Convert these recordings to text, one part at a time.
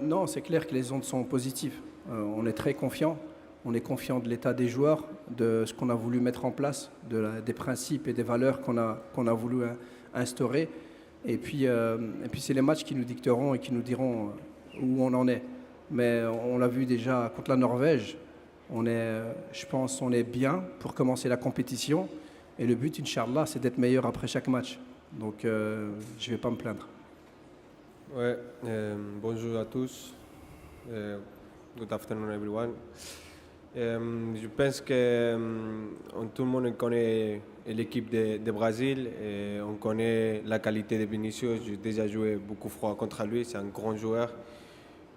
Non, c'est clair que les ondes sont positives. On est très confiant. On est confiant de l'état des joueurs, de ce qu'on a voulu mettre en place, des principes et des valeurs qu'on a voulu instaurer. Et puis c'est les matchs qui nous dicteront et qui nous diront où on en est. Mais on l'a vu déjà contre la Norvège. Je pense on est bien pour commencer la compétition. Et le but, Inch'Allah, c'est d'être meilleur après chaque match. Donc je ne vais pas me plaindre. Ouais, bonjour à tous. Good afternoon everyone. Je pense que tout le monde connaît l'équipe de Brésil et on connaît la qualité de Vinicius. J'ai déjà joué beaucoup froid contre lui, c'est un grand joueur.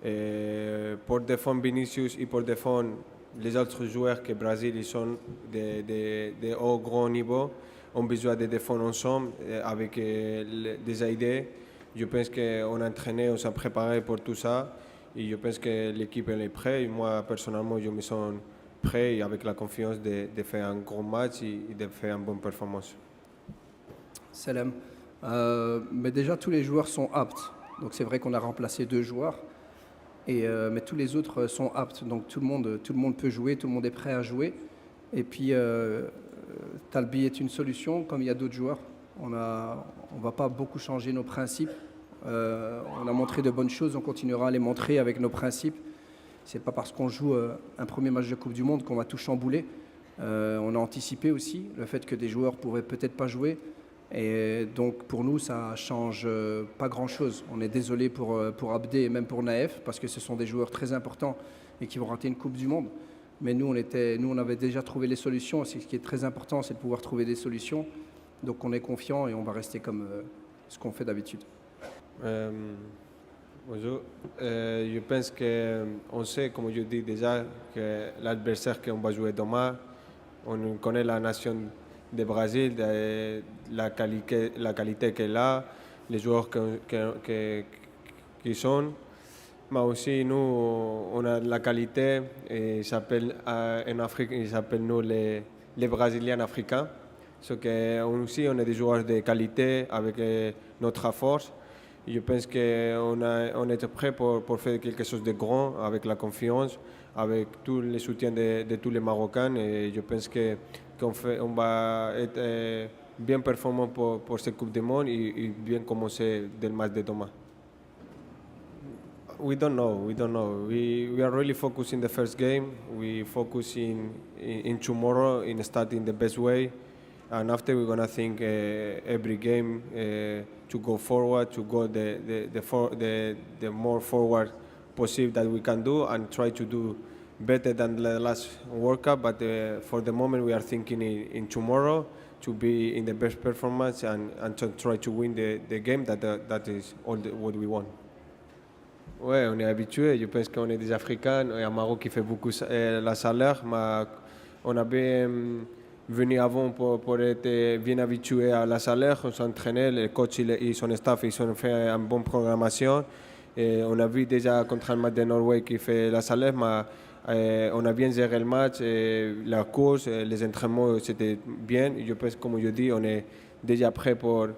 Et pour défendre Vinicius et pour défendre les autres joueurs que Brésil ils sont de haut grand niveau, on a besoin de défendre ensemble avec des idées. Je pense qu'on a entraîné, on s'est préparé pour tout ça. Et je pense que l'équipe est prête. Et moi, personnellement, je me sens prêt et avec la confiance de faire un grand match et de faire une bonne performance. Salam. Mais déjà, tous les joueurs sont aptes. Donc c'est vrai qu'on a remplacé 2 joueurs. Mais tous les autres sont aptes. Donc tout le monde peut jouer, tout le monde est prêt à jouer. Et puis, Talbi est une solution, comme il y a d'autres joueurs. On ne va pas beaucoup changer nos principes. On a montré de bonnes choses, on continuera à les montrer avec nos principes. Ce n'est pas parce qu'on joue un premier match de Coupe du Monde qu'on va tout chambouler. On a anticipé aussi le fait que des joueurs ne pourraient peut-être pas jouer. Et donc pour nous, ça ne change pas grand-chose. On est désolé pour Abdé et même pour Naef, parce que ce sont des joueurs très importants et qui vont rater une Coupe du Monde. Mais nous, on avait déjà trouvé les solutions. Ce qui est très important, c'est de pouvoir trouver des solutions. Donc on est confiant et on va rester comme ce qu'on fait d'habitude. Bonjour. Je pense qu'on sait, comme je dis déjà, que l'adversaire qu'on va jouer demain, on connaît la nation du Brésil, la qualité qu'elle a, les joueurs qui sont. Mais aussi, nous, on a la qualité, et en Afrique, ils s'appellent nous les Brésiliens africains. Donc, aussi, on est des joueurs de qualité avec notre force. Je pense qu'on est prêt pour faire quelque chose de grand, avec la confiance, avec tout le soutien de tous les Marocains. Et je pense qu'on va être bien performant pour cette Coupe du Monde et bien commencer dès le match de demain. We don't know. We are really focused in the first game. We focus in tomorrow in starting the best way. And after we're gonna think every game to go forward, to go the more forward possible that we can do, and try to do better than the last World Cup. But for the moment, we are thinking in tomorrow to be in the best performance and to try to win the game. That is all what we want. Ouais, on est habitué. Je pense qu'on est des Africains. Il y a un Maroc qui fait beaucoup la salaire, mais on avait venu avant pour être bien habitué à la salaire. On s'entraînait, les coachs et son staff, ils ont fait une bonne programmation. Et on a vu déjà contre le match de Norvège qui fait la salaire, mais on a bien géré le match, la course, les entraînements, c'était bien. Je pense, comme je dis, on est déjà prêt pour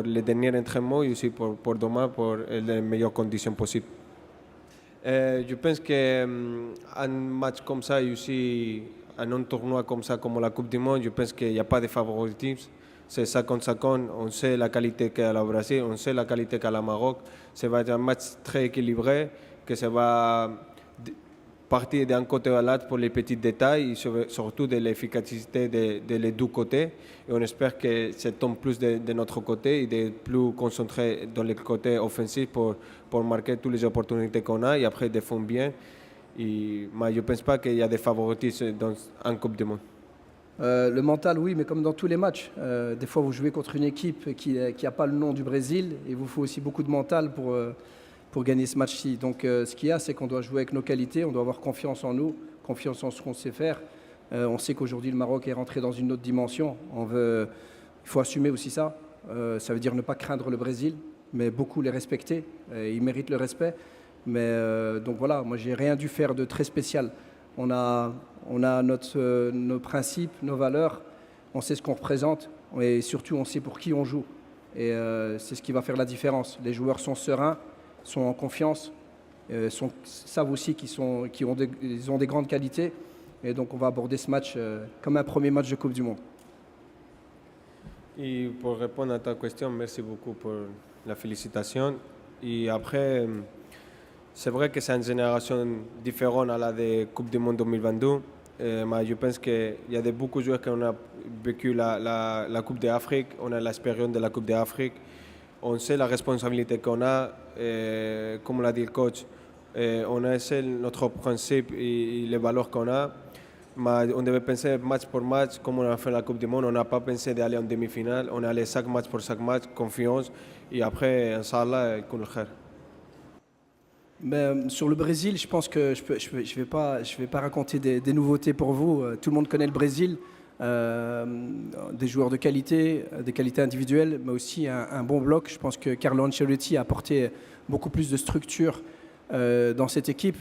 les derniers entraînements et aussi pour demain, pour les meilleures conditions possibles. Je pense qu'un match comme ça et aussi un tournoi comme ça, comme la Coupe du Monde, je pense qu'il n'y a pas de favoritisme. C'est 50-50. On sait la qualité qu'a le Brésil, on sait la qualité qu'a le Maroc. Ça va être un match très équilibré, que ça va partir d'un côté à l'autre pour les petits détails, et surtout de l'efficacité de les deux côtés. Et on espère que ça tombe plus de notre côté et d'être plus concentré dans le côté offensif pour marquer toutes les opportunités qu'on a et après défendre bien. Mais je ne pense pas qu'il y a des favoritismes dans un Coupe du Monde. Le mental, oui, mais comme dans tous les matchs. Des fois, vous jouez contre une équipe qui n'a pas le nom du Brésil et il vous faut aussi beaucoup de mental pour gagner ce match-ci. Donc ce qu'il y a, c'est qu'on doit jouer avec nos qualités, on doit avoir confiance en nous, confiance en ce qu'on sait faire. On sait qu'aujourd'hui, le Maroc est rentré dans une autre dimension. Il faut assumer aussi ça. Ça veut dire ne pas craindre le Brésil, mais beaucoup les respecter. Ils méritent le respect. Mais donc voilà, moi, j'ai rien dû faire de très spécial. On a nos principes, nos valeurs, on sait ce qu'on représente et surtout, on sait pour qui on joue. Et c'est ce qui va faire la différence. Les joueurs sont sereins, sont en confiance, savent aussi ils ont des grandes qualités. Et donc on va aborder ce match comme un premier match de Coupe du Monde. Et pour répondre à ta question, merci beaucoup pour la félicitation. Et après, c'est vrai que c'est une génération différente à la de Coupe du Monde 2022. Mais je pense qu'il y a beaucoup de joueurs qui ont vécu la Coupe d'Afrique, on a l'expérience de la Coupe d'Afrique, on sait la responsabilité qu'on a, comme l'a dit le coach, on a essayé notre principe et les valeurs qu'on a. Mais on devait penser match pour match, comme on a fait la Coupe du Monde. On n'a pas pensé d'aller en demi-finale. On est allé chaque match pour chaque match, confiance. Et après, Inch'Allah, il connaît le khair. Mais, sur le Brésil, je pense que je vais pas raconter des nouveautés pour vous. Tout le monde connaît le Brésil, des joueurs de qualité, des qualités individuelles, mais aussi un bon bloc. Je pense que Carlo Ancelotti a apporté beaucoup plus de structure dans cette équipe.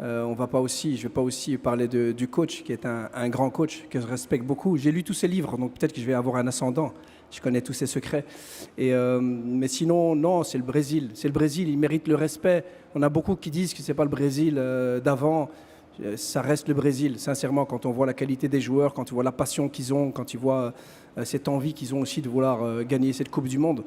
Je ne vais pas aussi parler du coach, qui est un grand coach que je respecte beaucoup. J'ai lu tous ses livres, donc peut-être que je vais avoir un ascendant. Je connais tous ses secrets. Mais sinon, non, c'est le Brésil. C'est le Brésil, il mérite le respect. On a beaucoup qui disent que ce n'est pas le Brésil d'avant. Ça reste le Brésil, sincèrement, quand on voit la qualité des joueurs, quand on voit la passion qu'ils ont, quand on voit cette envie qu'ils ont aussi de vouloir gagner cette Coupe du Monde.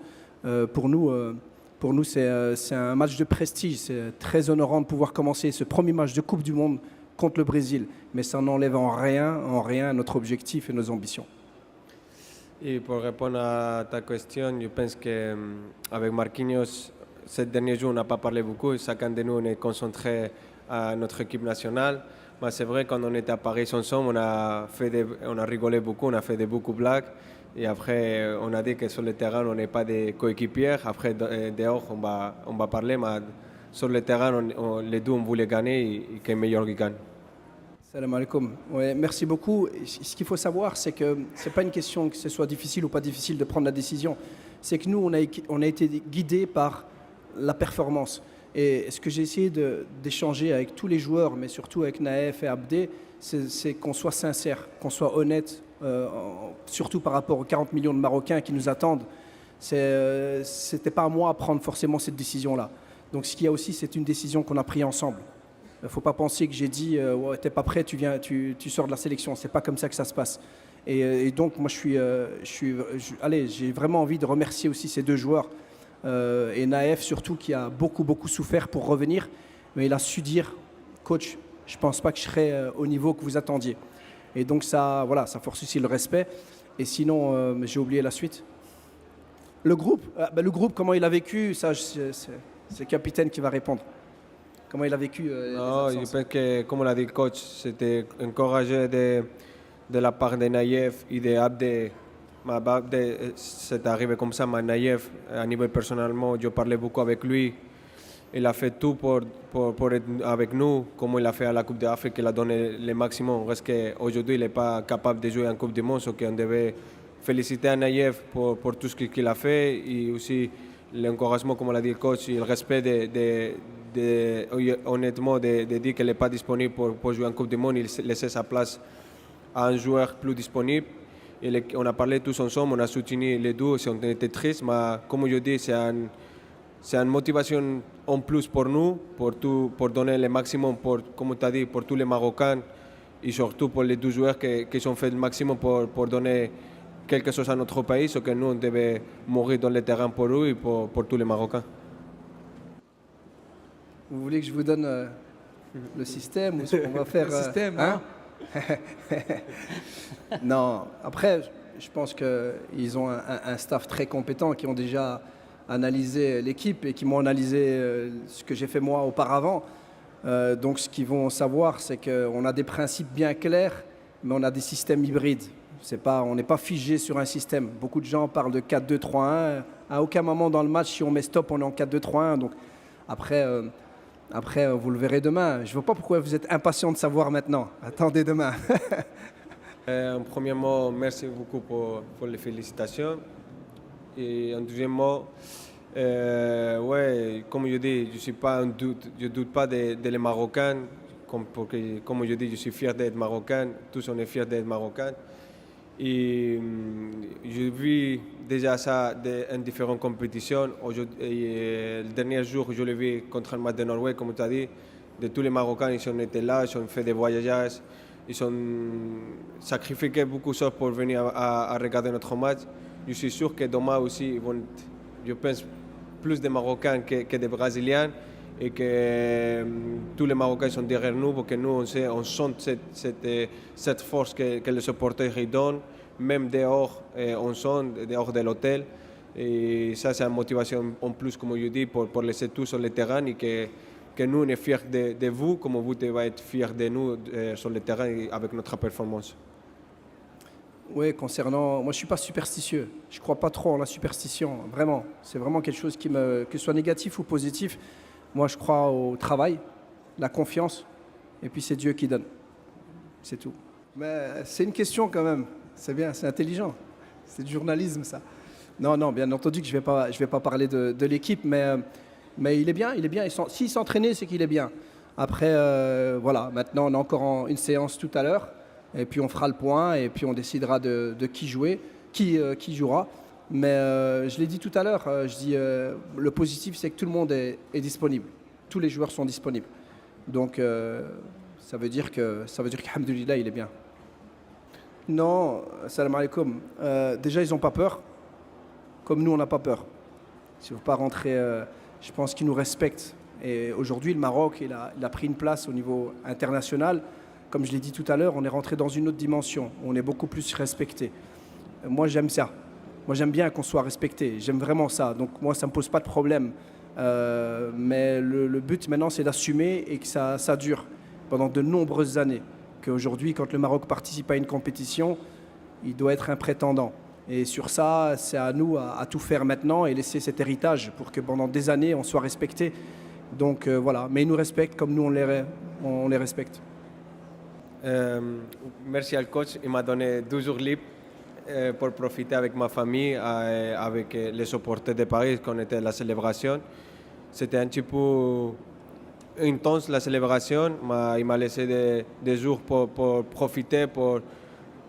Pour nous, c'est un match de prestige. C'est très honorant de pouvoir commencer ce premier match de Coupe du Monde contre le Brésil. Mais ça n'enlève en rien notre objectif et nos ambitions. Et pour répondre à ta question, je pense qu'avec Marquinhos, ces derniers jours, on n'a pas parlé beaucoup. Chacun de nous, on est concentré à notre équipe nationale. Mais c'est vrai, quand on était à Paris ensemble, on a rigolé beaucoup, on a fait beaucoup de blagues. Et après, on a dit que sur le terrain, on n'est pas des coéquipiers. Après, dehors, on va parler. Mais sur le terrain, les deux, on voulait gagner et que le meilleur qui gagne. Salam alaikum. Ouais, merci beaucoup. Ce qu'il faut savoir, c'est que ce n'est pas une question que ce soit difficile ou pas difficile de prendre la décision. C'est que nous, on a été guidés par la performance. Et ce que j'ai essayé d'échanger avec tous les joueurs, mais surtout avec Naef et Abdé, c'est qu'on soit sincère, qu'on soit honnête, surtout par rapport aux 40 millions de Marocains qui nous attendent. Ce n'était pas à moi à prendre forcément cette décision-là. Donc ce qu'il y a aussi, c'est une décision qu'on a prise ensemble. Il ne faut pas penser que j'ai dit ouais, t'es pas prêt, tu sors de la sélection. C'est pas comme ça que ça se passe. Et donc moi j'ai vraiment envie de remercier aussi ces deux joueurs et Naef surtout qui a beaucoup souffert pour revenir, mais il a su dire coach, je pense pas que je serai au niveau que vous attendiez. Et donc ça force aussi le respect. Et sinon j'ai oublié la suite. Le groupe, comment il a vécu, ça c'est le capitaine qui va répondre. Comment il a vécu Non, je pense que, comme l'a dit le coach, c'était encouragé de la part de Naïef et de Abdé. C'est arrivé comme ça, mais Naïef, à niveau personnellement, je parlais beaucoup avec lui. Il a fait tout pour être avec nous, comme il a fait à la Coupe d'Afrique, il a donné le maximum. Parce qu'aujourd'hui, il n'est pas capable de jouer en Coupe du Monde, donc on devait féliciter Naïef pour tout ce qu'il a fait et aussi l'encouragement, comme l'a dit le coach, et le respect honnêtement de dire qu'il n'est pas disponible pour jouer en Coupe du Monde. Il laissait sa place à un joueur plus disponible. Et on a parlé tous ensemble, on a soutenu les deux, on était tristes, mais comme je dis, c'est une motivation en plus pour nous, pour donner le maximum, comme tu as dit, pour tous les Marocains et surtout pour les deux joueurs qui ont fait le maximum pour donner quelque chose à notre pays, ce que nous, on devait mourir dans le terrain pour eux et pour tous les Marocains. Vous voulez que je vous donne le système ou ce qu'on va faire Le système, hein? Non, après, je pense qu'ils ont un staff très compétent qui ont déjà analysé l'équipe et qui m'ont analysé ce que j'ai fait moi auparavant. Donc ce qu'ils vont savoir, c'est qu'on a des principes bien clairs, mais on a des systèmes hybrides. On n'est pas figé sur un système. Beaucoup de gens parlent de 4-2-3-1. À aucun moment dans le match, si on met stop, on est en 4-2-3-1. Donc après, vous le verrez demain. Je ne vois pas pourquoi vous êtes impatient de savoir maintenant. Attendez demain. En premier mot, merci beaucoup pour les félicitations. Et en deuxième mot, ouais, comme je dis, je ne doute pas de les Marocains. Comme je dis, je suis fier d'être Marocain. Tous on est fiers d'être Marocains. Et j'ai vu déjà ça en différentes compétitions. Le dernier jour, je l'ai vu contre le match de Norvège, comme tu as dit. De tous les Marocains, ils ont été là, ils ont fait des voyages, ils ont sacrifié beaucoup de choses pour venir à regarder notre match. Je suis sûr que demain aussi, ils vont, je pense, plus de Marocains que des Brésiliens et que tous les Marocains sont derrière nous parce que nous, on sent cette force que les supporters ils donnent, même dehors, on sent, dehors de l'hôtel. Et ça, c'est une motivation en plus, comme je dis, pour laisser tout sur le terrain et que nous, on est fiers de vous, comme vous devez être fiers de nous sur le terrain avec notre performance. Oui, concernant... Moi, je ne suis pas superstitieux. Je ne crois pas trop en la superstition, vraiment. C'est vraiment quelque chose que ce soit négatif ou positif. Moi, je crois au travail, la confiance, et puis c'est Dieu qui donne. C'est tout. Mais c'est une question quand même. C'est bien, c'est intelligent. C'est du journalisme, ça. Non, bien entendu que je vais pas parler de l'équipe, mais il est bien. S'il s'entraînait, c'est qu'il est bien. Après, voilà, maintenant, on a encore une séance tout à l'heure, et puis on fera le point, et puis on décidera de qui jouera. Mais je l'ai dit tout à l'heure, le positif, c'est que tout le monde est disponible. Tous les joueurs sont disponibles. Donc, ça veut dire qu'alhamdoulilah, il est bien. Non, salam alaikum. Déjà, ils n'ont pas peur, comme nous, on n'a pas peur. Si vous ne pas rentrer, je pense qu'ils nous respectent. Et aujourd'hui, le Maroc, il a pris une place au niveau international. Comme je l'ai dit tout à l'heure, on est rentré dans une autre dimension. On est beaucoup plus respecté. Moi, j'aime ça. Moi, j'aime bien qu'on soit respecté. J'aime vraiment ça. Donc, moi, ça ne me pose pas de problème. Mais le but, maintenant, c'est d'assumer et que ça dure pendant de nombreuses années. Qu'aujourd'hui, quand le Maroc participe à une compétition, il doit être un prétendant. Et sur ça, c'est à nous à tout faire maintenant et laisser cet héritage pour que pendant des années, on soit respecté. Donc, voilà. Mais ils nous respectent comme nous, on les respecte. Merci au coach. Il m'a donné 2 jours libres pour profiter avec ma famille, avec les supporters de Paris quand on était à la célébration. C'était un petit peu intense la célébration, mais il m'a laissé des jours pour profiter, pour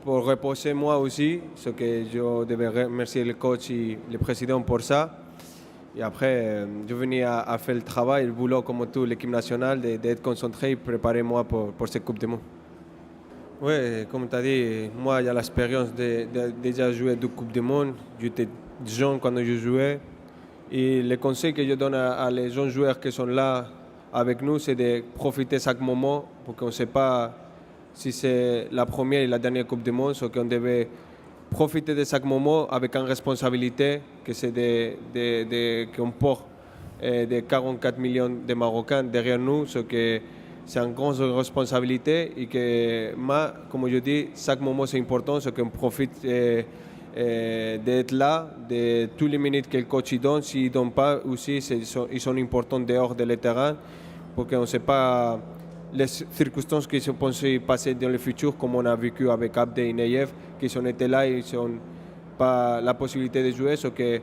reposer moi aussi, ce que je devais remercier le coach et le président pour ça. Et après, je venais à faire le travail, le boulot comme toute l'équipe nationale, d'être concentré et préparer moi pour cette Coupe du Monde. Oui, comme tu as dit, moi, il y a l'expérience de déjà jouer 2 Coupes du Monde. J'étais jeune quand je jouais. Et le conseil que je donne à les jeunes joueurs qui sont là avec nous, c'est de profiter de chaque moment, parce qu'on ne sait pas si c'est la première et la dernière Coupe du Monde, donc on devait profiter de chaque moment avec une responsabilité, que c'est qu'on porte de 44 millions de Marocains derrière nous, ce que c'est une grande responsabilité et que moi, comme je dis, chaque moment c'est important, c'est qu'on profite d'être là, de toutes les minutes que le coach donne. S'il ne donne pas aussi, ils sont importants dehors de le terrain, parce qu'on ne sait pas les circonstances qui sont pensées passer dans le futur, comme on a vécu avec Abde et Neyev, qui ont été là et ils n'ont pas la possibilité de jouer, so que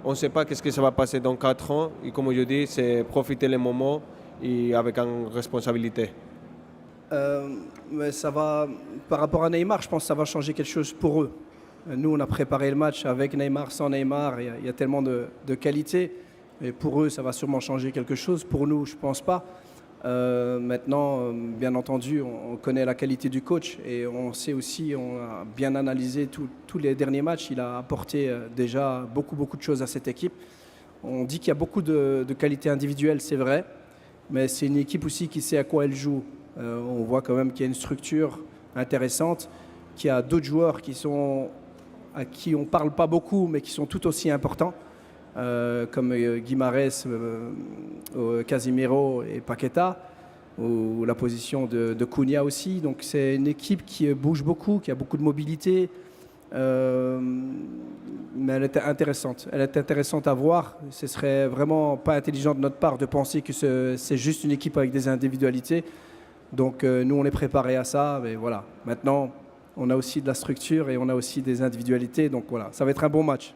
on ne sait pas ce que ça va passer dans 4 ans. Et comme je dis, c'est profiter les moments et avec une responsabilité. Mais ça va, par rapport à Neymar, je pense que ça va changer quelque chose pour eux. Nous, on a préparé le match avec Neymar, sans Neymar, il y a tellement de qualité. Et pour eux, ça va sûrement changer quelque chose. Pour nous, je ne pense pas. Maintenant, bien entendu, on connaît la qualité du coach et on sait aussi, on a bien analysé tous les derniers matchs. Il a apporté déjà beaucoup de choses à cette équipe. On dit qu'il y a beaucoup de qualités individuelles, c'est vrai, mais c'est une équipe aussi qui sait à quoi elle joue. On voit quand même qu'il y a une structure intéressante, qu'il y a d'autres joueurs à qui on ne parle pas beaucoup, mais qui sont tout aussi importants, comme Guimarães, Casemiro et Paqueta, ou la position de Cunha aussi. Donc c'est une équipe qui bouge beaucoup, qui a beaucoup de mobilité, mais elle est intéressante. Elle est intéressante à voir. Ce serait vraiment pas intelligent de notre part de penser que c'est juste une équipe avec des individualités. Donc nous, on est préparés à ça. Mais voilà, maintenant, on a aussi de la structure et on a aussi des individualités. Donc voilà, ça va être un bon match.